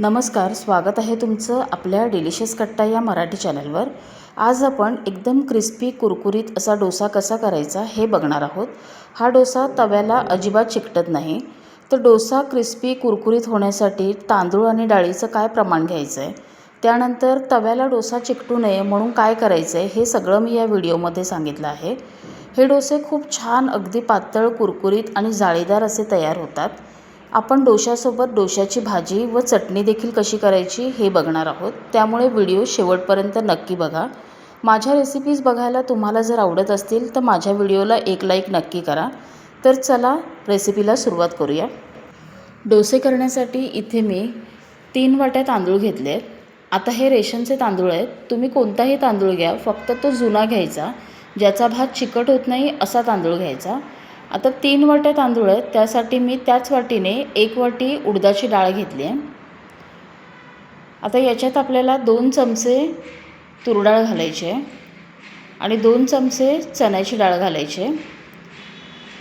नमस्कार, स्वागत आहे तुमचं आपल्या डिलिशियस कट्टा या मराठी चॅनलवर। आज आपण एकदम क्रिस्पी कुरकुरीत असा डोसा कसा करायचा हे बघणार आहोत। हा डोसा तव्याला अजिबात चिकटत नाही। तर डोसा क्रिस्पी कुरकुरीत होण्यासाठी तांदूळ आणि डाळीचं काय प्रमाण घ्यायचं आहे, त्यानंतर तव्याला डोसा चिकटू नये म्हणून काय करायचं आहे, हे सगळं मी या व्हिडिओमध्ये सांगितलं आहे। हे डोसे खूप छान अगदी पातळ कुरकुरीत आणि जाळीदार असे तयार होतात। आपण डोशासोबत डोशाची भाजी व चटणी देखील कशी करायची हे बघणार आहोत, त्यामुळे व्हिडिओ शेवटपर्यंत नक्की बघा। माझ्या रेसिपीज बघायला तुम्हाला जर आवडत असतील तर माझ्या व्हिडिओला एक लाईक नक्की करा। तर चला रेसिपीला सुरुवात करूया। डोसे करण्यासाठी इथे मी 3 वाट्या तांदूळ घेतले। आता हे रेशनचे तांदूळ आहेत, तुम्ही कोणताही तांदूळ घ्या, फक्त तो जुना घ्यायचा, ज्याचा भात चिकट होत नाही असा तांदूळ घ्यायचा। आता 3 वाट्या तांदूळ आहेत, त्यासाठी मी त्याच वाटीने 1 वाटी उडदाची डाळ घेतली आहे। आता याच्यात आपल्याला 2 चमचे तूर डाळ घालायची आहे आणि 2 चमचे चण्याची डाळ घालायची आहे।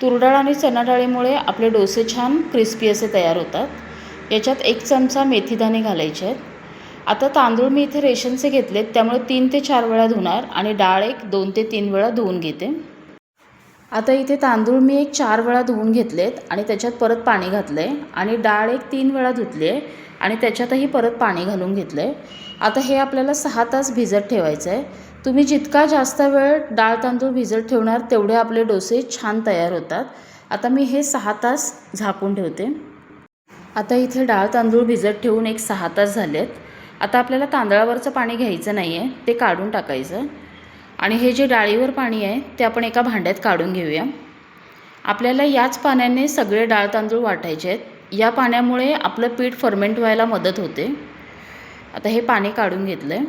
तूर डाळ आणि चणा डाळीमुळे आपले डोसे छान क्रिस्पी असे तयार होतात। याच्यात 1 चमचा मेथीदाणे घालायचे आहेत। आता तांदूळ मी इथे रेशनचे घेतलेत, त्यामुळे 3 ते 4 वेळा धुणार आणि डाळ 2 ते 3 वेळा धुवून घेते। आता इथे तांदूळ मी 4 वेळा धुवून घेतलेत आणि त्याच्यात परत पाणी घातले आणि डाळ 3 वेळा धुतली आहे आणि त्याच्यातही परत पाणी घालून घेतले। आता हे आपल्याला 6 तास भिजत ठेवायचं आहे। तुम्ही जितका जास्त वेळ डाळ तांदूळ भिजत ठेवणार तेवढे आपले डोसे छान तयार होतात। आता मी हे 6 तास झाकून ठेवते। आता इथे डाळ तांदूळ भिजत ठेवून 6 तास झालेत। आता आपल्याला तांदळावरचं पाणी घ्यायचं नाही आहे, ते काढून टाकायचं आणि हे जे डाळीवर पाणी आहे ते आपण एका भांड्यात काढून घेऊया। आपल्याला याच पाण्याने सगळे डाळ तांदूळ वाटायचे आहेत। या पाण्यामुळे आपलं पीठ फर्मेंट व्हायला मदत होते। आता हे पाणी काढून घेतलं आहे।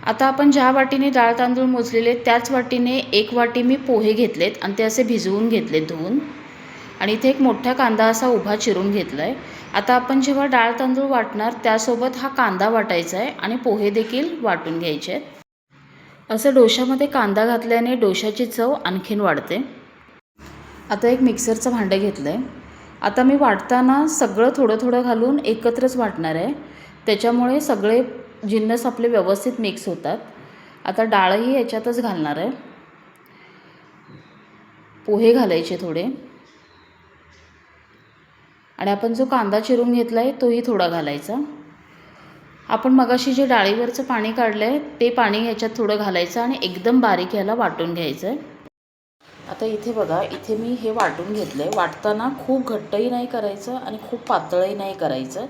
आता आपण ज्या वाटीने डाळ तांदूळ मोजलेले त्याच वाटीने 1 वाटी मी पोहे घेतलेत आणि ते असे भिजवून घेतलेत धुवून। आणि इथे एक मोठा कांदा असा उभा चिरून घेतला आहे। आता आपण जेव्हा डाळ तांदूळ वाटणार त्यासोबत हा कांदा वाटायचा आहे आणि पोहे देखील वाटून घ्यायचे आहेत। असं डोशामध्ये कांदा घातल्याने डोशाची चव आणखीन वाढते। आता एक मिक्सरचं भांडं घेतलं आहे। आता मी वाटताना सगळं थोडं थोडं घालून एकत्रच वाटणार आहे, त्याच्यामुळे सगळे जिन्नस आपले व्यवस्थित मिक्स होतात। आता डाळही याच्यातच घालणार आहे। पोहे घालायचे थोडे आणि आपण जो कांदा चिरून घेतला आहे तोही थोडा घालायचा। आपण मगाशी जे डाळीवरचं पाणी काढलं आहे ते पाणी ह्याच्यात थोडं घालायचं आणि एकदम बारीक याला वाटून घ्यायचं आहे। आता इथे बघा, इथे मी हे वाटून घेतलं आहे। वाटताना खूप घट्टही नाही करायचं आणि खूप पातळही नाही करायचं,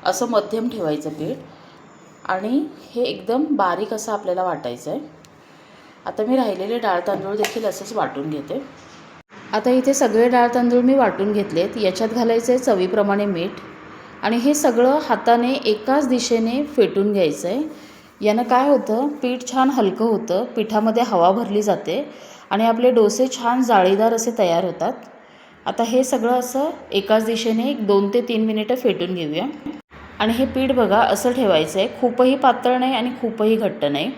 असं मध्यम ठेवायचं पीठ आणि हे एकदम बारीक असं आपल्याला वाटायचं आहे। आता मी राहिलेले डाळ तांदूळ देखील असंच वाटून घेते। आता इथे सगळे डाळ तांदूळ मी वाटून घेतलेत। याच्यात घालायचं आहे चवीप्रमाणे मीठ आणि हे सगळं हाताने एकाच दिशेने फेटून घ्यायचं आहे। यानं काय होतं, पीठ छान हलकं होतं, पिठामध्ये हवा भरली जाते आणि आपले डोसे छान जाळीदार असे तयार होतात। आता हे सगळं असं एकाच दिशेने 2 ते 3 मिनिटं फेटून घेऊया आणि हे पीठ बघा असं ठेवायचं आहे, खूपही पातळ नाही आणि खूपही घट्ट नाही।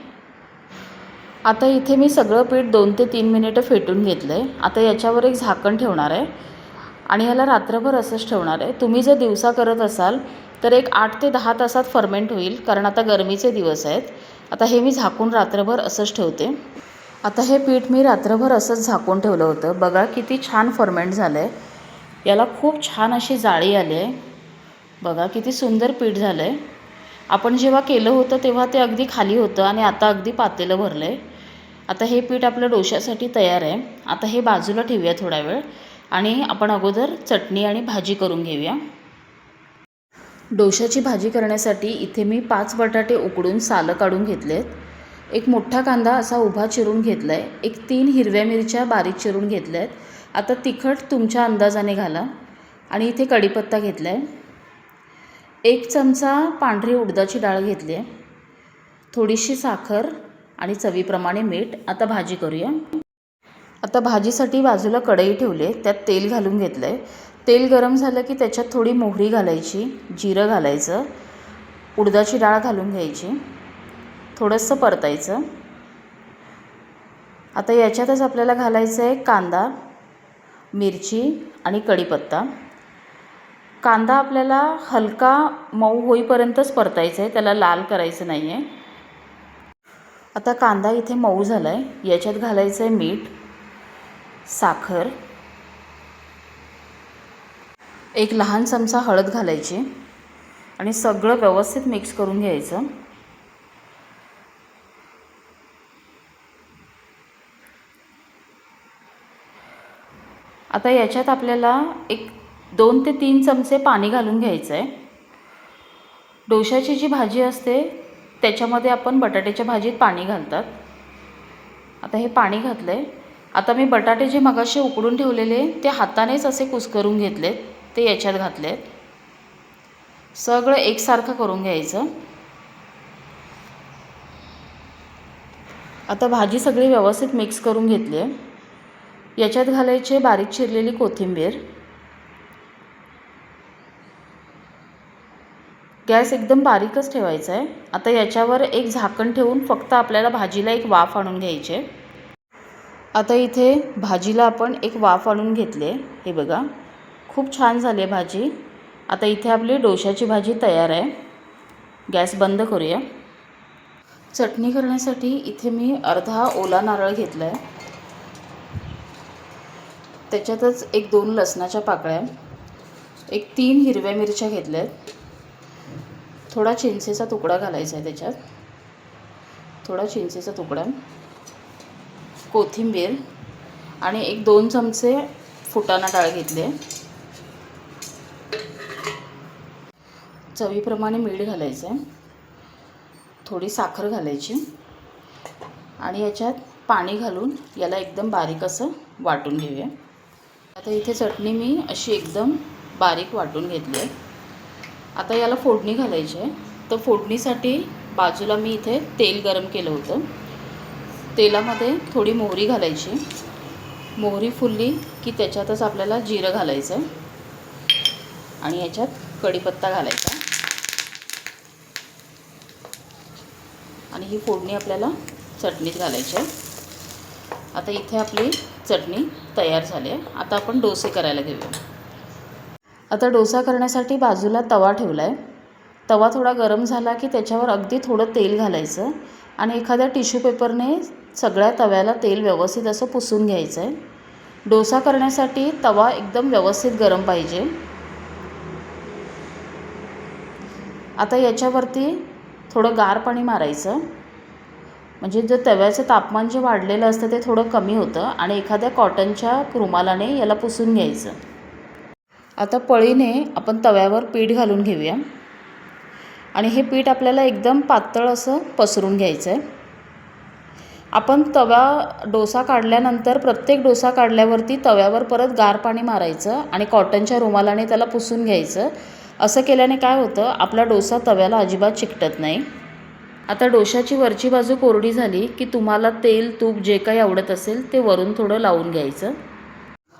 आता इथे मी सगळं पीठ 2 ते 3 मिनिटं फेटून घेतलं आहे। आता याच्यावर एक झाकण ठेवणार आहे आणि याला रात्रभर असंच ठेवणार आहे। तुम्ही जर दिवसा करत असाल तर एक 8 ते 10 तासात फर्मेंट होईल, कारण आता गरमीचे दिवस आहेत। आता हे मी झाकून रात्रभर असंच ठेवते। आता हे पीठ मी रात्रभर असंच झाकून ठेवलं होतं। बघा किती छान फर्मेंट झालं आहे, याला खूप छान अशी जाळी आली आहे। बघा किती सुंदर पीठ झालं आहे। आपण जेव्हा केलं होतं तेव्हा ते अगदी खाली होतं आणि आता अगदी पातेलं भरलं आहे। आता हे पीठ आपल्या डोशासाठी तयार आहे। आता हे बाजूला ठेवूया थोडा वेळ आणि आपण अगोदर चटणी आणि भाजी करून घेऊया। डोशाची भाजी करण्यासाठी इथे मी 5 बटाटे उकडून सालं काढून घेतलेत, एक मोठा कांदा असा उभा चिरून घेतला आहे, एक 3 हिरव्या मिरच्या बारीक चिरून घेतल्या आहेत। आता तिखट तुमच्या अंदाजाने घाला आणि इथे कढीपत्ता घेतला आहे, 1 चमचा पांढरी उडदाची डाळ घेतली आहे, थोडीशी साखर आणि चवीप्रमाणे मीठ। आता भाजी करूया। आता भाजीसाठी बाजूला कढई ठेवली आहे, त्यात तेल घालून घेतलं आहे। तेल गरम झालं की त्याच्यात थोडी मोहरी घालायची, जिरं घालायचं, उडदाची डाळ घालून घ्यायची, थोडंसं परतायचं। आता याच्यातच आपल्याला घालायचं आहे कांदा, मिरची आणि कढीपत्ता। कांदा आपल्याला हलका मऊ होईपर्यंतच परतायचा आहे, त्याला लाल करायचं नाही आहे. आता कांदा इथे मऊ झाला आहे. याच्यात घालायचं आहे मीठ, साखर, एक लहान चमचा हळद घालायची आणि सगळं व्यवस्थित मिक्स करून घ्यायचं. आता याच्यात आपल्याला एक 2 ते 3 चमचे पाणी घालून घ्यायचं आहे. डोशाची जी भाजी असते त्याच्यामध्ये आपण बटाट्याच्या भाजीत पाणी घालतात. आता हे पाणी घातलं आहे. आता मी बटाटे जे मगाशी उकडून ठेवलेले ते हातानेच असे कुस्करून घेतलेत, ते याच्यात घातलेत. सगळं एकसारखं करून घ्यायचं. आता भाजी सगळी व्यवस्थित मिक्स करून घेतली आहे. याच्यात घालायची बारीक चिरलेली कोथिंबीर. गॅस एकदम बारीकच ठेवायचा आहे. आता याच्यावर एक झाकण ठेवून फक्त आपल्याला भाजीला एक वाफ आणून घ्यायची आहे. आता इथे भाजीला आपण एक वाफ आणून घेतली आहे. हे बघा, खूप छान झाली आहे भाजी. आता इथे आपली डोशाची भाजी तयार आहे. गॅस बंद करूया. चटणी करण्यासाठी इथे मी अर्धा ओला नारळ घेतला आहे. त्याच्यातच एक 2 लसणाच्या पाकळ्या, एक 3 हिरव्या मिरच्या घेतल्या आहेत. थोडा चिंचेचा तुकडा घालायचा आहे त्याच्यात, थोडा चिंचेचा तुकडा, कोथिंबीर आणि एक 2 चमचे फुटाणा डाळ घेतले. चवीप्रमाणे मीठ घालायचं आहे, थोडी साखर घालायची आणि याच्यात पाणी घालून याला एकदम बारीक असं वाटून घेऊया. आता इथे चटणी मी अशी एकदम बारीक वाटून घेतली आहे. आता याला फोडणी घालायची आहे. तर फोडणीसाठी बाजूला मी इथे तेल गरम केलं होतं. तेलामध्ये थोडी मोहरी घालायची. मोहरी फुलली की त्याच्यातच आपल्याला जिरं घालायचं आहे आणि याच्यात कढीपत्ता घालायचा आणि ही फोडणी आपल्याला चटणीत घालायची आहे. आता इथे आपली चटणी तयार झाली आहे. आता आपण डोसे करायला घेऊया. आता डोसा करण्यासाठी बाजूला तवा ठेवला आहे. तवा थोडा गरम झाला की त्याच्यावर अगदी थोडं तेल घालायचं आणि एखाद्या टिश्यू पेपरने सगळ्या तव्याला तेल व्यवस्थित असं पुसून घ्यायचं आहे. डोसा करण्यासाठी तवा एकदम व्यवस्थित गरम पाहिजे. आता याच्यावरती थोडं गार पाणी मारायचं, म्हणजे जे तव्याचं तापमान जे वाढलेलं असतं ते थोडं कमी होतं आणि एखाद्या कॉटनच्या रुमालाने याला पुसून घ्यायचं. आता पळीने आपण तव्यावर पीठ घालून घेऊया आणि हे पीठ आपल्याला एकदम पातळ असं पसरून घ्यायचं आहे. आपण डोसा काढल्यानंतर प्रत्येक डोसा काढल्यावरती तव्यावर परत गार पाणी मारायचं आणि कॉटनच्या रुमालाने त्याला पुसून घ्यायचं. असं केल्याने काय होतं, आपला डोसा तव्याला अजिबात चिकटत नाही. आता डोशाची वरची बाजू कोरडी झाली की तुम्हाला तेल तूप जे काही आवडत असेल ते वरून थोडं लावून घ्यायचं.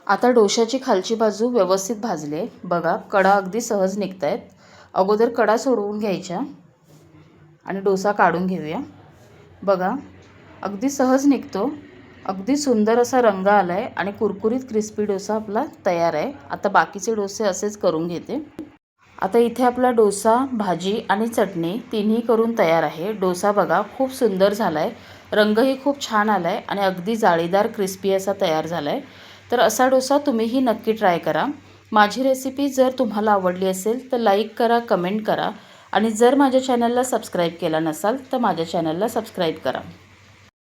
आता डोशाची खालची बाजू व्यवस्थित भाजले. बघा, कडा अगदी सहज निघत आहेत. अगोदर कडा सोडवून घ्यायच्या आणि डोसा काढून घेऊया. बघा, अगदी सहज निघतो. अगदी सुंदर असा रंग आला आहे आणि कुरकुरीत क्रिस्पी डोसा आपला तयार आहे. आता बाकीचे डोसे असेच करून घेते. आता इथे आपला डोसा, भाजी आणि चटणी तिन्ही करून तयार आहे. डोसा बघा खूप सुंदर झाला आहे, रंगही खूप छान आला आहे आणि अगदी जाळीदार क्रिस्पी असा तयार झाला आहे. तर असा डोसा तुम्हीही नक्की ट्राय करा. माझी रेसिपी जर तुम्हाला आवडली असेल तर लाईक करा, कमेंट करा आणि जर माझ्या चॅनलला सबस्क्राईब केला नसाल तर माझ्या चॅनलला सबस्क्राईब करा.